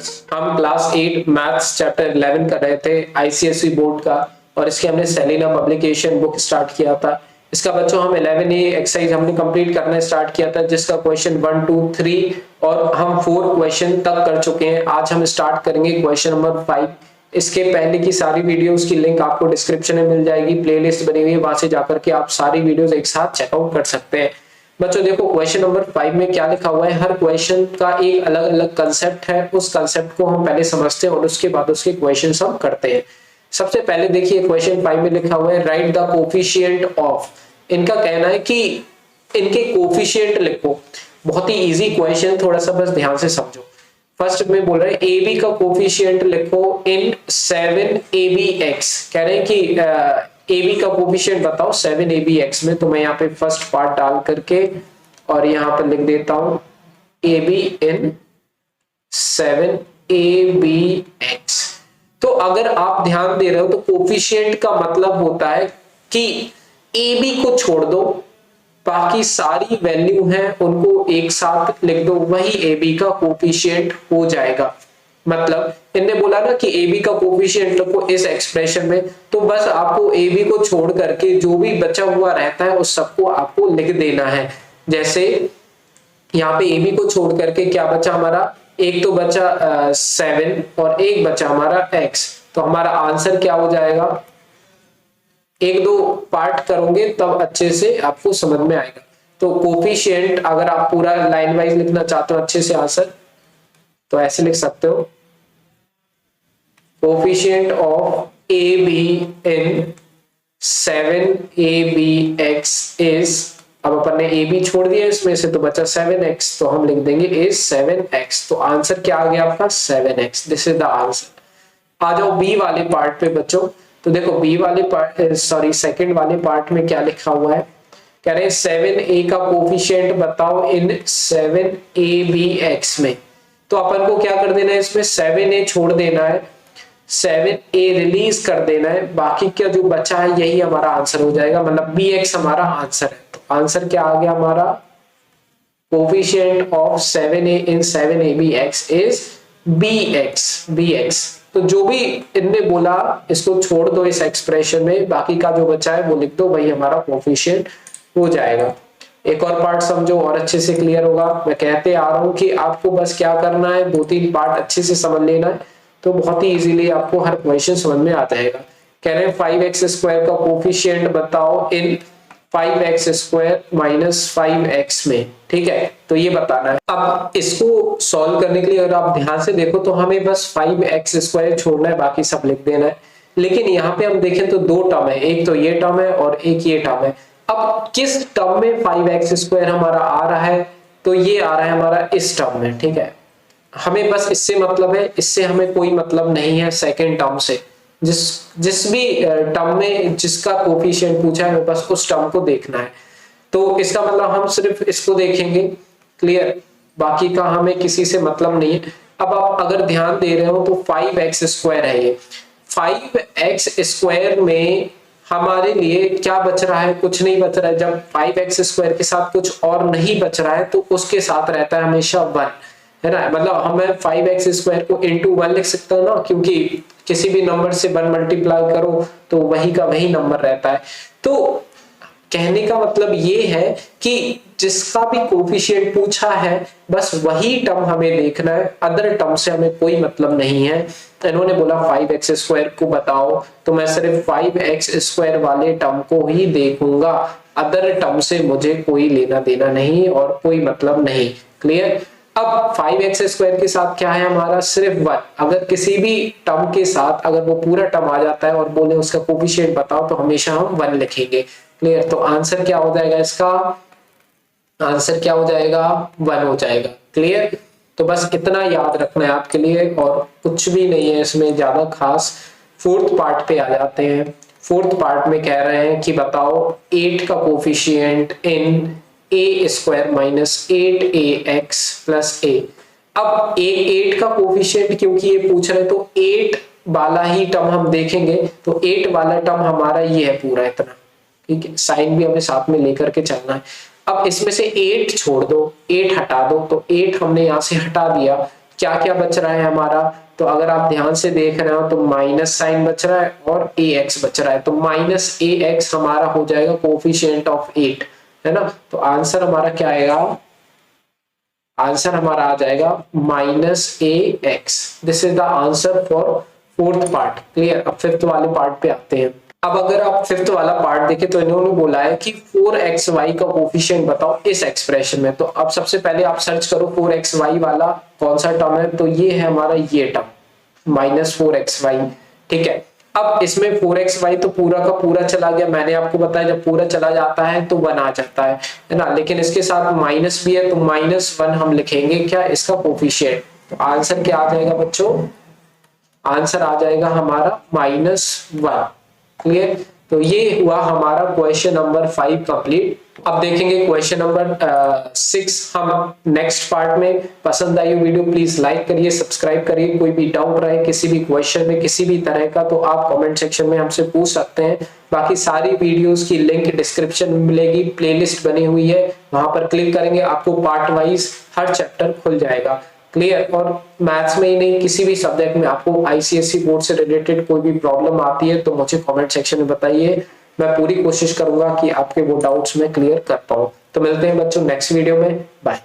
Students, हम class 8 maths chapter 11 कर रहे थे आईसीएसई बोर्ड का, और इसके हमने सेलिना पब्लिकेशन बुक स्टार्ट किया था। इसका बच्चों हम 11A एक्सरसाइज हमने कंप्लीट करना स्टार्ट किया था, जिसका क्वेश्चन 1 2 3 और हम 4 क्वेश्चन तक कर चुके हैं। आज हम स्टार्ट करेंगे क्वेश्चन नंबर 5। इसके पहले की सारी वीडियोस की लिंक आपको डिस्क्रिप्शन में मिल जाएगी, प्लेलिस्ट बनी हुई है, वहां से जाकर के आप सारी वीडियोस एक साथ चेकआउट कर सकते हैं। बच्चों देखो क्वेश्चन नंबर 5 में क्या लिखा हुआ है, हर क्वेश्चन का एक अलग अलग कंसेप्ट है, उस कंसेप्ट को हम पहले समझते हैं और उसके बाद उसके क्वेश्चन हम करते हैं। सबसे पहले देखिए क्वेश्चन 5 में लिखा हुआ है राइट द कोफिशिएंट ऑफ। इनका कहना है कि इनके कोफिशिएंट लिखो। बहुत ही इजी क्वेश्चन, थोड़ा सा बस ध्यान से समझो। फर्स्ट में बोल रहे हैं ए बी का कोफिशिएंट लिखो इन 7abx। कह रहे हैं कि ए बी का कोफिशिएंट बताओ 7abx में। तो मैं यहाँ पे फर्स्ट पार्ट डाल करके और यहाँ पे लिख देता हूं ए बी इन 7abx। तो अगर आप ध्यान दे रहे हो तो कोफिशिएंट का मतलब होता है कि ए बी को छोड़ दो, बाकी सारी वैल्यू हैं उनको एक साथ लिख दो, वही ए बी का कोफिशिएंट हो जाएगा। मतलब इन्होंने बोला ना कि ए बी का कोफिशिएंट लिखो इस एक्सप्रेशन में, तो बस आपको ए बी को छोड़ करके जो भी बचा हुआ रहता है उस सबको आपको लिख देना है। जैसे यहाँ पे ए बी को छोड़ करके क्या बचा हमारा, एक तो बचा 7 और एक बचा हमारा x। तो हमारा आंसर क्या हो जाएगा, एक दो पार्ट करोगे तब अच्छे से आपको समझ में आएगा। तो कोफिशिएंट अगर आप पूरा लाइन वाइज लिखना चाहते हो अच्छे से आंसर, तो ऐसे लिख सकते हो coefficient of A be in 7abx is, अब अपन ने ए बी छोड़ दिया इसमें से तो बचा 7x, तो हम लिख देंगे इज 7x। तो आंसर क्या आ गया आपका 7x। This is the answer. आ जाओ बी वाले पार्ट पे बच्चों। तो देखो बी वाले पार्ट सेकंड वाले पार्ट में क्या लिखा हुआ है, कह रहे हैं 7a का कोफिशिएंट बताओ इन 7abx में। तो अपन को क्या कर देना है, इसमें 7a छोड़ देना है, 7a रिलीज कर देना है, बाकी क्या जो बचा है यही हमारा आंसर हो जाएगा। मतलब bx हमारा आंसर है। तो आंसर क्या आ गया हमारा, coefficient of 7a in 7abx is bx। तो जो भी इनने बोला इसको छोड़ दो इस एक्सप्रेशन में, बाकी का जो बचा है वो लिख दो, वही हमारा कोफिशिएंट हो जाएगा। एक और पार्ट समझो और अच्छे से क्लियर होगा। मैं कहते आ रहा हूं कि आपको बस क्या करना है, 2-3 पार्ट अच्छे से समझ लेना है, तो बहुत ही इजीली आपको हर क्वेश्चन समझ में आ जाएगा। कह रहे हैं 5x² का कोफिशिएंट बताओ इन 5x² माइनस 5x में। ठीक है, तो ये बताना है। अब इसको सॉल्व करने के लिए अगर आप ध्यान से देखो तो हमें बस 5x² छोड़ना है, बाकी सब लिख देना है। लेकिन यहाँ पे हम देखें तो दो टर्म है, एक तो ये टर्म है और एक ये टर्म है। अब किस टर्म में 5x² हमारा आ रहा है, तो ये आ रहा है हमारा इस टर्म में। ठीक है, हमें बस इससे मतलब है, इससे हमें कोई मतलब नहीं है सेकेंड टर्म से। जिस भी टर्म में जिसका कोफिशिएंट पूछा है बस उस टर्म को देखना है। तो इसका मतलब हम सिर्फ इसको देखेंगे, क्लियर, बाकी का हमें किसी से मतलब नहीं है। अब आप अगर ध्यान दे रहे हो तो 5x² है ये। 5x² में हमारे लिए क्या बच रहा है, कुछ नहीं बच रहा है। जब 5x² के साथ कुछ और नहीं बच रहा है तो उसके साथ रहता है हमेशा 1, है ना। मतलब हमें 5x² को into 1 लिख सकते हो ना, क्योंकि किसी भी नंबर से 1 मल्टीप्लाई करो तो वही का वही नंबर रहता है। तो कहने का मतलब ये है कि जिसका भी कोफिशिएंट पूछा है बस वही टर्म हमें देखना है, अदर टर्म से हमें कोई मतलब नहीं है। इन्होंने बोला 5x² को बताओ, तो मैं सिर्फ 5x² वाले टर्म को ही देखूंगा, अदर टर्म से मुझे कोई लेना देना नहीं और कोई मतलब नहीं। क्लियर। अब 5x² के साथ क्या है हमारा, सिर्फ 1। अगर किसी भी टर्म के साथ अगर वो पूरा टर्म आ जाता है और बोले उसका कोफिशिएंट बताओ, तो हमेशा हम 1 लिखेंगे। क्लियर। तो आंसर क्या हो जाएगा, इसका आंसर क्या हो जाएगा, 1 हो जाएगा। क्लियर। तो बस इतना याद रखना है आपके लिए, और कुछ भी नहीं है इसमें ज्यादा खास। फोर्थ पार्ट पे आ जाते हैं। फोर्थ पार्ट में कह रहे हैं कि बताओ 8 का coefficient in a² minus 8ax plus a। अब 8 का कोफिशिएंट क्योंकि ये पूछ रहे तो 8 वाला ही टर्म हम देखेंगे। तो 8 वाला टर्म हमारा ये है पूरा इतना। ठीक है, साइन भी हमें साथ में लेकर के चलना है। अब इसमें से 8 छोड़ दो, 8 हटा दो, तो 8 हमने यहां से हटा दिया। क्या क्या बच रहा है हमारा, तो अगर आप ध्यान से देख रहे हो तो माइनस साइन बच रहा है और ax बच रहा है, तो माइनस ax हमारा हो जाएगा कोफिशिएंट ऑफ 8, है ना। तो आंसर हमारा क्या आएगा, आंसर हमारा आ जाएगा -ax। This is the answer for fourth part. Clear. अब फिफ्थ वाले पार्ट पे आते हैं। अब अगर आप फिफ्थ वाला पार्ट देखें तो इन्होंने बोला है कि 4xy का कोफिशिएंट बताओ इस एक्सप्रेशन में। तो अब सबसे पहले आप सर्च करो 4xy वाला कौन सा टर्म है, तो ये है हमारा ये टर्म -4xy। ठीक है। अब इसमें 4xy तो पूरा का पूरा चला गया, मैंने आपको बताया जब पूरा चला जाता है तो 1 आ जाता है ना, लेकिन इसके साथ माइनस भी है तो -1 हम लिखेंगे क्या, इसका कोफिशिएंट। तो आंसर क्या आ जाएगा बच्चों, आंसर आ जाएगा हमारा -1। क्लियर। तो ये हुआ हमारा क्वेश्चन नंबर 5 कंप्लीट। अब देखेंगे क्वेश्चन नंबर 6 हम नेक्स्ट पार्ट में। पसंद आई वीडियो प्लीज लाइक करिए, सब्सक्राइब करिए। कोई भी डाउट रहे किसी भी क्वेश्चन में किसी भी तरह का तो आप कमेंट सेक्शन में हमसे पूछ सकते हैं। बाकी सारी वीडियोस की लिंक डिस्क्रिप्शन में मिलेगी, प्लेलिस्ट बनी हुई है, वहां पर क्लिक करेंगे आपको पार्ट वाइज हर चैप्टर खुल जाएगा। क्लियर। और मैथ्स में ही नहीं किसी भी सब्जेक्ट में आपको आईसीएसई बोर्ड से रिलेटेड कोई भी प्रॉब्लम आती है तो मुझे कमेंट सेक्शन में बताइए, मैं पूरी कोशिश करूंगा कि आपके वो डाउट्स में क्लियर कर पाऊं। तो मिलते हैं बच्चों नेक्स्ट वीडियो में, बाय।